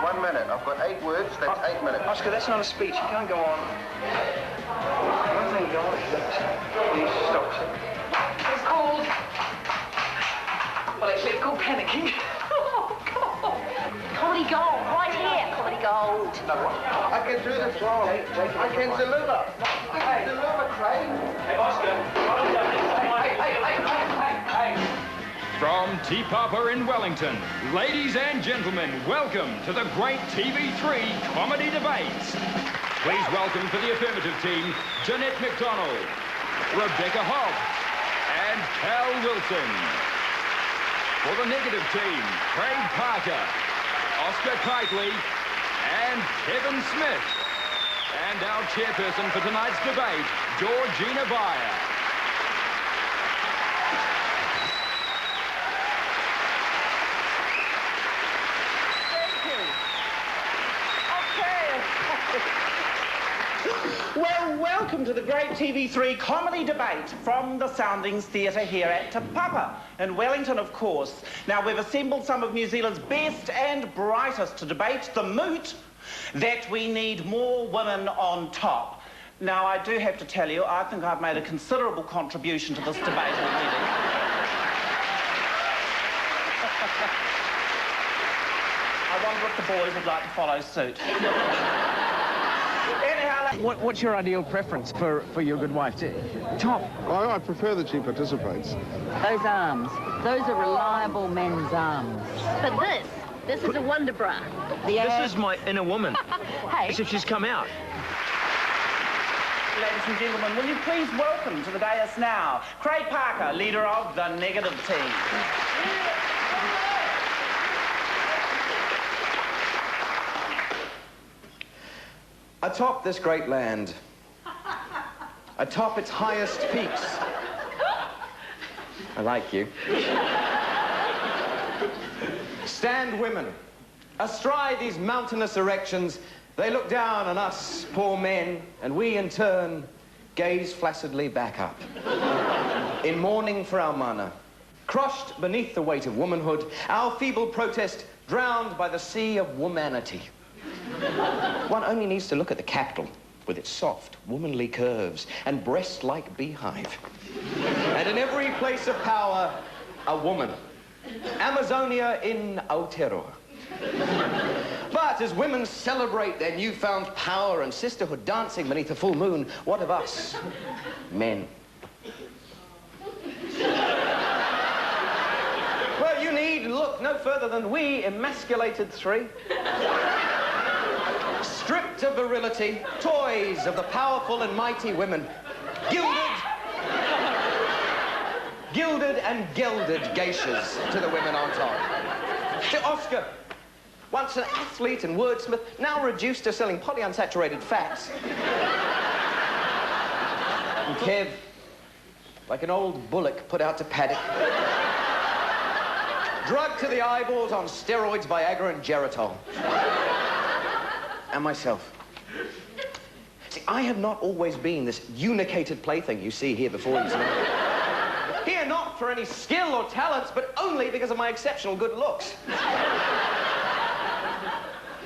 1 minute. I've got 8 words, that's 8 minutes. Oscar, that's not a speech. You can't go on. One thing go on is please stop. It's called... Well, it's called panicking. Oh, God. Comedy gold, right here. Comedy gold. I can do this wrong. I can deliver. I can deliver, Craig. Hey, Oscar. Hey. From T Papa in Wellington, ladies and gentlemen, welcome to the great TV3 Comedy Debate. Please welcome for the affirmative team, Jeanette McDonald, Rebecca Hobb, and Cal Wilson. For the negative team, Craig Parker, Oscar Kitely, and Kevin Smith. And our chairperson for tonight's debate, Georgina Beyer. Well, welcome to the great TV3 Comedy Debate from the Soundings Theatre here at Te Papa in Wellington, of course. Now, we've assembled some of New Zealand's best and brightest to debate the moot that we need more women on top. Now, I do have to tell you, I think I've made a considerable contribution to this debate already. I wonder if the boys would like to follow suit. What's your ideal preference for your good wife? Top? I prefer that she participates. Those arms. Those are reliable men's arms. But this is a wonder bra. This is my inner woman. Hey. As if she's come out. Ladies and gentlemen, will you please welcome to the dais now, Craig Parker, leader of the negative team. Atop this great land, atop its highest peaks, I like you, stand women. Astride these mountainous erections, they look down on us, poor men, and we, in turn, gaze flaccidly back up. In mourning for our mana, crushed beneath the weight of womanhood, our feeble protest drowned by the sea of womanity. One only needs to look at the capital with its soft, womanly curves and breast-like beehive. And in every place of power, a woman. Amazonia in Aotearoa. But as women celebrate their newfound power and sisterhood dancing beneath the full moon, what of us, men? Well, you need look no further than we emasculated three. Stripped of virility, toys of the powerful and mighty women. Gilded and gelded geishas to the women on top. To Oscar, once an athlete and wordsmith, now reduced to selling polyunsaturated fats. And Kev, like an old bullock put out to paddock. Drugged to the eyeballs on steroids, Viagra and Geritol. And myself. See, I have not always been this unicated plaything you see here before you tonight. Here not for any skill or talents, but only because of my exceptional good looks.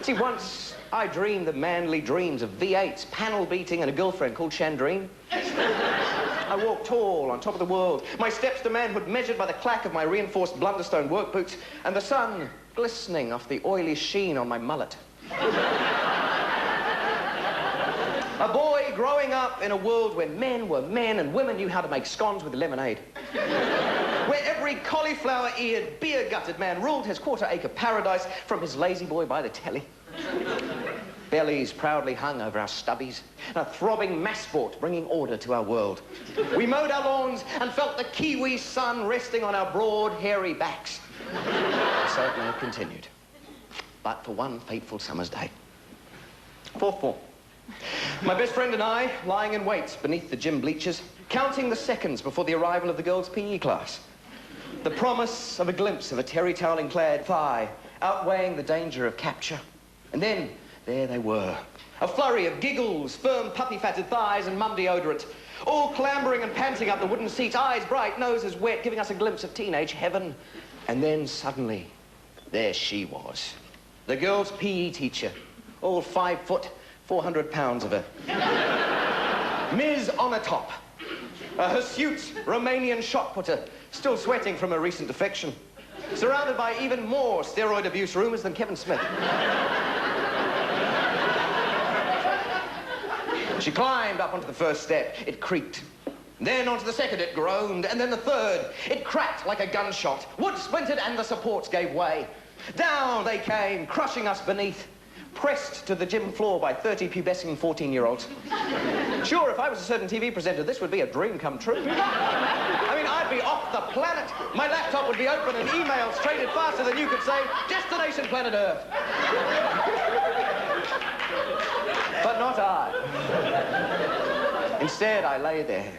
See, once I dreamed the manly dreams of V8s, panel beating, and a girlfriend called Chandrine. I walked tall on top of the world, my steps to manhood measured by the clack of my reinforced Blunderstone work boots, and the sun glistening off the oily sheen on my mullet. A boy growing up in a world where men were men and women knew how to make scones with lemonade. Where every cauliflower-eared, beer-gutted man ruled his quarter-acre paradise from his lazy boy by the telly. Bellies proudly hung over our stubbies, a throbbing mass sport bringing order to our world. We mowed our lawns and felt the Kiwi sun resting on our broad, hairy backs. So it may have continued. But for one fateful summer's day. Fourth form. My best friend and I, lying in wait beneath the gym bleachers, counting the seconds before the arrival of the girls' PE class. The promise of a glimpse of a terry-toweling-clad thigh, outweighing the danger of capture. And then, there they were. A flurry of giggles, firm puppy-fatted thighs and mum deodorant, all clambering and panting up the wooden seats, eyes bright, noses wet, giving us a glimpse of teenage heaven. And then, suddenly, there she was. The girl's PE teacher. All 5 foot, 400 pounds of her. Ms. Onatop. A hirsute Romanian shot putter, still sweating from a recent defection. Surrounded by even more steroid abuse rumors than Kevin Smith. She climbed up onto the first step. It creaked. Then onto the second, it groaned. And then the third. It cracked like a gunshot. Wood splintered and the supports gave way. Down they came, crushing us beneath. Pressed to the gym floor by 30 pubescent 14-year-olds. Sure, if I was a certain TV presenter, this would be a dream come true. I mean, I'd be off the planet. My laptop would be open and emails traded faster than you could say, destination planet Earth. But not I. Instead, I lay there,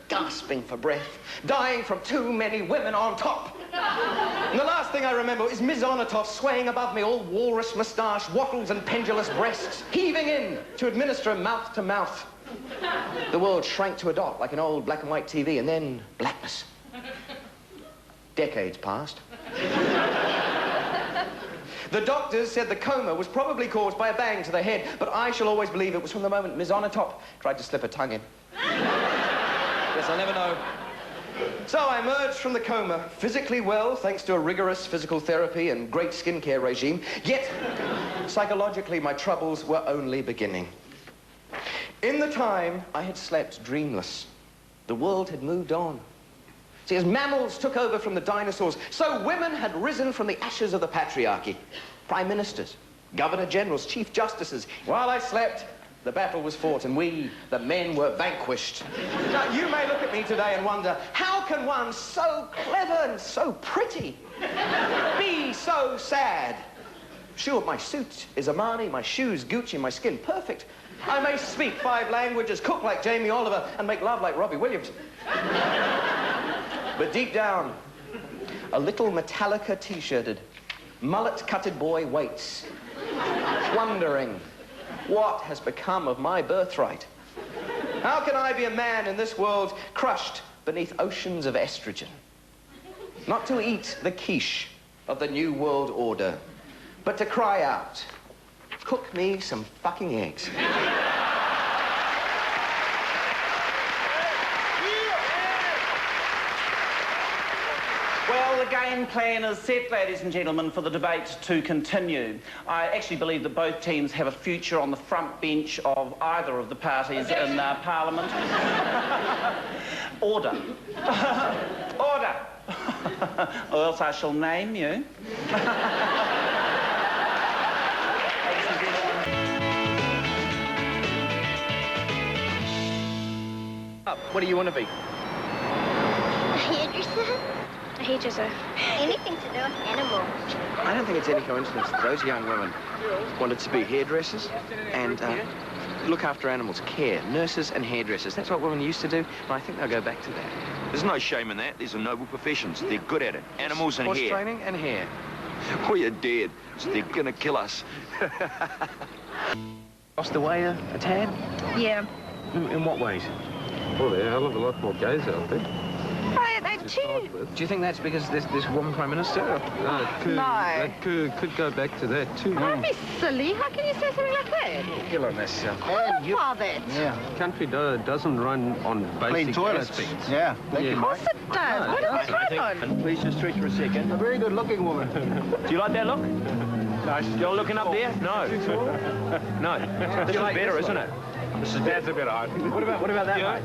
gasping for breath, dying from too many women on top. And the last thing I remember is Ms. Onatov swaying above me, all walrus moustache, wattles and pendulous breasts, heaving in to administer mouth to mouth. The world shrank to a dot like an old black and white TV, and then blackness. Decades passed. The doctors said the coma was probably caused by a bang to the head, but I shall always believe it was from the moment Ms. Onatop tried to slip her tongue in. Yes, I'll never know. So I emerged from the coma, physically well, thanks to a rigorous physical therapy and great skincare regime, yet psychologically my troubles were only beginning. In the time I had slept dreamless, the world had moved on. See, as mammals took over from the dinosaurs, so women had risen from the ashes of the patriarchy. Prime ministers, governor-generals, chief justices. While I slept, the battle was fought, and we, the men, were vanquished. Now, you may look at me today and wonder, how can one so clever and so pretty be so sad? Sure, my suit is Armani, my shoes Gucci, my skin perfect. I may speak 5 languages, cook like Jamie Oliver, and make love like Robbie Williams. But deep down, a little Metallica t-shirted, mullet-cutted boy waits, wondering, what has become of my birthright? How can I be a man in this world crushed beneath oceans of estrogen? Not to eat the quiche of the New World Order, but to cry out, cook me some fucking eggs. Well, the game plan is set, ladies and gentlemen, for the debate to continue. I actually believe that both teams have a future on the front bench of either of the parties in Parliament. Order. Order. Or else I shall name you. What do you want to be? A hairdresser? A hairdresser. Anything to do with animals. I don't think it's any coincidence that those young women wanted to be hairdressers and look after animals, care, nurses and hairdressers. That's what women used to do, and I think they'll go back to that. There's no shame in that. These are noble professions. They're good at it. Animals and Horse hair. training and hair. Oh, you're dead. So they're gonna kill us. Lost the way a tad? Yeah. In what ways? Well, there are a hell of a lot more gays out there. Right, they too. Do you think that's because there's this woman Prime Minister? Or? That could go back to that, too. Don't be silly. How can you say something like that? Kill on this. Father. Yeah. Country doesn't run on basic aspects. Yeah. Of course it does. What does it run on? Please just stretch for a second. A very good-looking woman. Do you like that look? Nice. You're looking up there? No. No. This is better, isn't it? That's a bit odd. What about that, mate?